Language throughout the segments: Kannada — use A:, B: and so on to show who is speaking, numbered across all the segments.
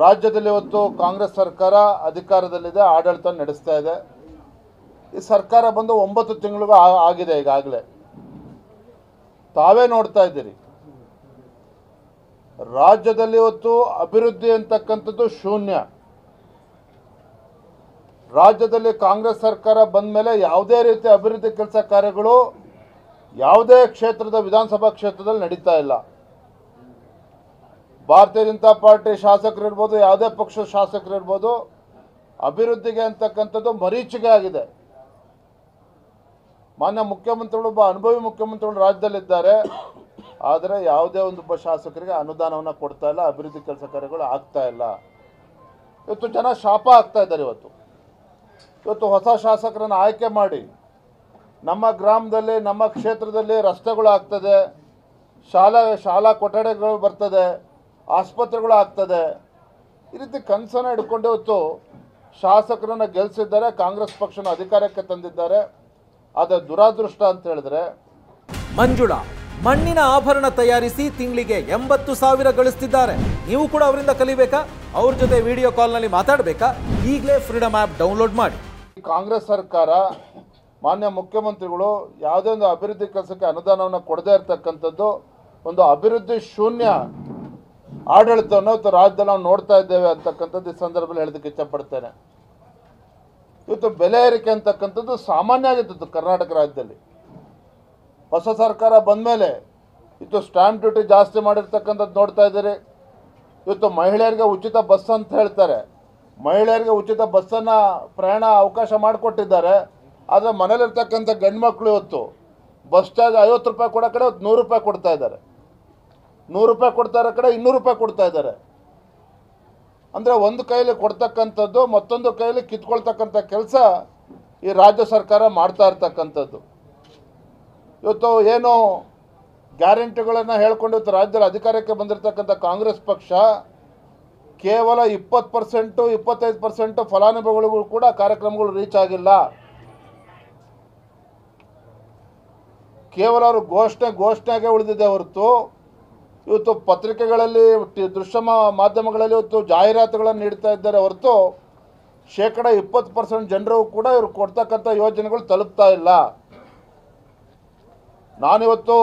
A: ರಾಜ್ಯದಲ್ಲಿ ಇವತ್ತು ಕಾಂಗ್ರೆಸ್ ಸರ್ಕಾರ ಅಧಿಕಾರದಲ್ಲಿದೆ, ಆಡಳಿತ ನಡೆಸ್ತಾ ಇದೆ. ಈ ಸರ್ಕಾರ ಬಂದು 9 ತಿಂಗಳು ಆಗಿದೆ. ಈಗಾಗಲೇ ತಾವೇ ನೋಡ್ತಾ ಇದ್ದೀರಿ, ರಾಜ್ಯದಲ್ಲಿ ಇವತ್ತು ಅಭಿವೃದ್ಧಿ ಅಂತಕ್ಕಂಥದ್ದು ಶೂನ್ಯ. ರಾಜ್ಯದಲ್ಲಿ ಕಾಂಗ್ರೆಸ್ ಸರ್ಕಾರ ಬಂದ ಮೇಲೆ ಯಾವುದೇ ರೀತಿ ಅಭಿವೃದ್ಧಿ ಕೆಲಸ ಕಾರ್ಯಗಳು ಯಾವುದೇ ಕ್ಷೇತ್ರದ ವಿಧಾನಸಭಾ ಕ್ಷೇತ್ರದಲ್ಲಿ ನಡೀತಾ ಇಲ್ಲ. ಭಾರತೀಯ ಜನತಾ ಪಾರ್ಟಿ ಶಾಸಕರು ಇರ್ಬೋದು, ಯಾವುದೇ ಪಕ್ಷದ ಶಾಸಕರು ಇರ್ಬೋದು, ಅಭಿವೃದ್ಧಿಗೆ ಅಂತಕ್ಕಂಥದ್ದು ಮರೀಚಿಗೆ ಆಗಿದೆ. ಮಾನ್ಯ ಮುಖ್ಯಮಂತ್ರಿಗಳು, ಒಬ್ಬ ಅನುಭವಿ ಮುಖ್ಯಮಂತ್ರಿಗಳು ರಾಜ್ಯದಲ್ಲಿದ್ದಾರೆ, ಆದರೆ ಯಾವುದೇ ಒಬ್ಬ ಶಾಸಕರಿಗೆ ಅನುದಾನವನ್ನು ಕೊಡ್ತಾ ಇಲ್ಲ, ಅಭಿವೃದ್ಧಿ ಕೆಲಸ ಕಾರ್ಯಗಳು ಆಗ್ತಾ ಇಲ್ಲ. ಇವತ್ತು ಜನ ಶಾಪ ಆಗ್ತಾ ಇದ್ದಾರೆ. ಇವತ್ತು ಹೊಸ ಶಾಸಕರನ್ನು ಆಯ್ಕೆ ಮಾಡಿ ನಮ್ಮ ಗ್ರಾಮದಲ್ಲಿ, ನಮ್ಮ ಕ್ಷೇತ್ರದಲ್ಲಿ ರಸ್ತೆಗಳು ಆಗ್ತದೆ, ಶಾಲಾ ಕೊಠಡಿಗಳು ಬರ್ತದೆ, ಆಸ್ಪತ್ರೆಗಳು ಆಗ್ತದೆ. ಈ ರೀತಿ ಕನಸನ್ನು ಹಿಡ್ಕೊಂಡು ಇವತ್ತು ಶಾಸಕರನ್ನು ಗೆಲ್ಲಿಸಿದ್ದಾರೆ, ಕಾಂಗ್ರೆಸ್ ಪಕ್ಷನ ಅಧಿಕಾರಕ್ಕೆ ತಂದಿದ್ದಾರೆ. ಆದರೆ ದುರಾದೃಷ್ಟ ಅಂತ ಹೇಳಿದ್ರೆ,
B: ಮಂಜುಳಾ ಮಣ್ಣಿನ ಆಭರಣ ತಯಾರಿಸಿ ತಿಂಗಳಿಗೆ 80,000 ಗಳಿಸ್ತಿದ್ದಾರೆ. ನೀವು ಕೂಡ ಅವರಿಂದ ಕಲಿಬೇಕಾ? ಅವ್ರ ಜೊತೆ ವಿಡಿಯೋ ಕಾಲ್ನಲ್ಲಿ ಮಾತಾಡಬೇಕಾ? ಈಗಲೇ ಫ್ರೀಡಮ್ ಆ್ಯಪ್ ಡೌನ್ಲೋಡ್ ಮಾಡಿ.
A: ಕಾಂಗ್ರೆಸ್ ಸರ್ಕಾರ, ಮಾನ್ಯ ಮುಖ್ಯಮಂತ್ರಿಗಳು ಯಾವುದೇ ಒಂದು ಅಭಿವೃದ್ಧಿ ಕೆಲಸಕ್ಕೆ ಅನುದಾನವನ್ನು ಕೊಡದೇ ಇರತಕ್ಕಂಥದ್ದು, ಒಂದು ಅಭಿವೃದ್ಧಿ ಶೂನ್ಯ ಆಡಳಿತವನ್ನು ಇವತ್ತು ರಾಜ್ಯದಲ್ಲಿ ನಾವು ನೋಡ್ತಾ ಇದ್ದೇವೆ ಅಂತಕ್ಕಂಥದ್ದು ಈ ಸಂದರ್ಭದಲ್ಲಿ ಹೇಳೋದಕ್ಕೆ ಇಚ್ಛಪಡ್ತೇನೆ. ಇವತ್ತು ಬೆಲೆ ಏರಿಕೆ ಅಂತಕ್ಕಂಥದ್ದು ಸಾಮಾನ್ಯ ಆಗಿತ್ತು ಕರ್ನಾಟಕ ರಾಜ್ಯದಲ್ಲಿ. ಹೊಸ ಸರ್ಕಾರ ಬಂದ ಮೇಲೆ ಇವತ್ತು ಸ್ಟ್ಯಾಂಪ್ ಡ್ಯೂಟಿ ಜಾಸ್ತಿ ಮಾಡಿರ್ತಕ್ಕಂಥದ್ದು ನೋಡ್ತಾ ಇದ್ದೀರಿ. ಇವತ್ತು ಮಹಿಳೆಯರಿಗೆ ಉಚಿತ ಬಸ್ ಅಂತ ಹೇಳ್ತಾರೆ, ಮಹಿಳೆಯರಿಗೆ ಉಚಿತ ಬಸ್ಸನ್ನು ಪ್ರಯಾಣ ಅವಕಾಶ ಮಾಡಿಕೊಟ್ಟಿದ್ದಾರೆ. ಆದರೆ ಮನೇಲಿರ್ತಕ್ಕಂಥ ಗಂಡು ಮಕ್ಕಳು ಇವತ್ತು ಬಸ್ ಚಾರ್ಜ್ 50 ರೂಪಾಯಿ ಕೊಡೋ ಕಡೆ 100 ರೂಪಾಯಿ ಕೊಡ್ತಾ ಇದ್ದಾರೆ, 100 ರೂಪಾಯಿ ಕೊಡ್ತಾ ಇರೋ ಕಡೆ 200 ರೂಪಾಯಿ ಕೊಡ್ತಾ ಇದ್ದಾರೆ. ಅಂದರೆ ಒಂದು ಕೈಯಲ್ಲಿ ಕೊಡ್ತಕ್ಕಂಥದ್ದು ಮತ್ತೊಂದು ಕೈಯಲ್ಲಿ ಕಿತ್ಕೊಳ್ತಕ್ಕಂಥ ಕೆಲಸ ಈ ರಾಜ್ಯ ಸರ್ಕಾರ ಮಾಡ್ತಾ ಇರ್ತಕ್ಕಂಥದ್ದು. ಇವತ್ತು ಏನು ಗ್ಯಾರಂಟಿಗಳನ್ನು ಹೇಳ್ಕೊಂಡು ಇವತ್ತು ರಾಜ್ಯದಲ್ಲಿ ಅಧಿಕಾರಕ್ಕೆ ಬಂದಿರತಕ್ಕಂಥ ಕಾಂಗ್ರೆಸ್ ಪಕ್ಷ ಕೇವಲ 20%, 25% ಫಲಾನುಭವಿಗಳಿಗೂ ಕೂಡ ಕಾರ್ಯಕ್ರಮಗಳು ರೀಚ್ ಆಗಿಲ್ಲ. ಕೇವಲ ಅವರು ಘೋಷಣೆಗೆ ಉಳಿದಿದೆ ಹೊರತು ಇವತ್ತು ಪತ್ರಿಕೆಗಳಲ್ಲಿ, ದೃಶ್ಯ ಮಾಧ್ಯಮಗಳಲ್ಲಿ ಇವತ್ತು ಜಾಹೀರಾತುಗಳನ್ನು ನೀಡ್ತಾ ಇದ್ದಾರೆ ಹೊರತು 20% ಜನರು ಕೂಡ ಇವರು ಕೊಡ್ತಕ್ಕಂಥ ಯೋಜನೆಗಳು ತಲುಪ್ತಾ ಇಲ್ಲ. ನಾನಿವತ್ತು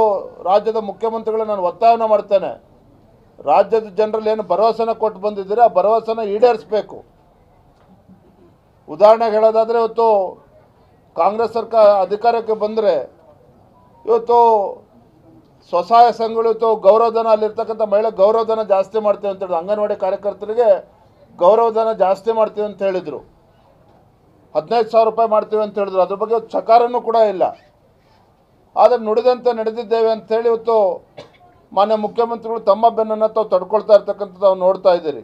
A: ರಾಜ್ಯದ ಮುಖ್ಯಮಂತ್ರಿಗಳು ನಾನು ಒತ್ತಾಯವನ್ನು ಮಾಡ್ತೇನೆ, ರಾಜ್ಯದ ಜನರಲ್ಲಿ ಏನು ಭರವಸೆನ ಕೊಟ್ಟು ಬಂದಿದ್ದೀರಿ ಆ ಭರವಸೆನ ಈಡೇರಿಸಬೇಕು. ಉದಾಹರಣೆಗೆ ಹೇಳೋದಾದರೆ, ಇವತ್ತು ಕಾಂಗ್ರೆಸ್ ಸರ್ಕಾರ ಅಧಿಕಾರಕ್ಕೆ ಬಂದರೆ ಇವತ್ತು ಸ್ವಸಹಾಯ ಸಂಘಗಳು ಇವತ್ತು ಗೌರವಧನ, ಅಲ್ಲಿರ್ತಕ್ಕಂಥ ಮಹಿಳೆ ಗೌರವಧನ ಜಾಸ್ತಿ ಮಾಡ್ತೀವಿ ಅಂತ ಹೇಳಿದ್ರು. ಅಂಗನವಾಡಿ ಕಾರ್ಯಕರ್ತರಿಗೆ ಗೌರವಧನ ಜಾಸ್ತಿ ಮಾಡ್ತೀವಿ ಅಂತ ಹೇಳಿದರು. 15,000 ರೂಪಾಯಿ ಮಾಡ್ತೀವಿ ಅಂತ ಹೇಳಿದ್ರು. ಅದ್ರ ಬಗ್ಗೆ ಚಕಾರನೂ ಕೂಡ ಇಲ್ಲ. ಆದರೆ ನುಡಿದಂತೆ ನಡೆದಿದ್ದೇವೆ ಅಂಥೇಳಿ ಇವತ್ತು ಮಾನ್ಯ ಮುಖ್ಯಮಂತ್ರಿಗಳು ತಮ್ಮ ಬೆನ್ನನ್ನು ತಾವು ತಡ್ಕೊಳ್ತಾ ಇರ್ತಕ್ಕಂಥದ್ದು ನಾವು ನೋಡ್ತಾ ಇದ್ದೀರಿ.